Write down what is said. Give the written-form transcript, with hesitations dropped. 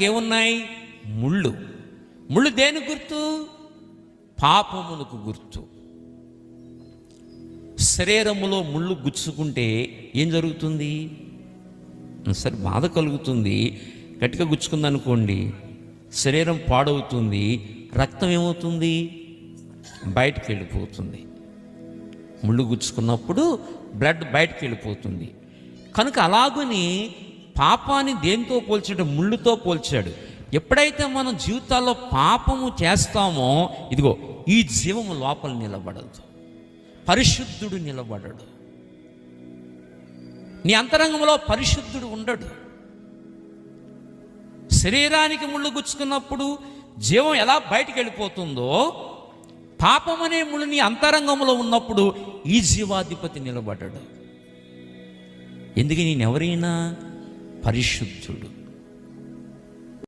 ఏమున్నాయి? ముళ్ళు. ముళ్ళు దేని గుర్తు? పాపమునకు గుర్తు. శరీరములో ముళ్ళు గుచ్చుకుంటే ఏం జరుగుతుంది? సరే, బాధ కలుగుతుంది. గట్టిగా గుచ్చుకుందనుకోండి, శరీరం పాడవుతుంది, రక్తం ఏమవుతుంది? బయటికి వెళ్ళిపోతుంది. ముళ్ళు గుచ్చుకున్నప్పుడు బ్లడ్ బయటికి వెళ్ళిపోతుంది. కనుక అలాగని పాపాన్ని దేంతో పోల్చాడు? ముళ్ళుతో పోల్చాడు. ఎప్పుడైతే మనం జీవితాల్లో పాపము చేస్తామో, ఇదిగో ఈ జీవము లోపల నిలబడదు, పరిశుద్ధుడు నిలబడడు, నీ అంతరంగంలో పరిశుద్ధుడు ఉండడు. శరీరానికి ముళ్ళు గుచ్చుకున్నప్పుడు జీవం ఎలా బయటికి వెళ్ళిపోతుందో, పాపం అనే ముళ్ళు నీ అంతరంగంలో ఉన్నప్పుడు ఈ జీవాధిపతి నిలబడ్డాడు. ఎందుకని? నేనెవరైనా పరిశుద్ధుడు.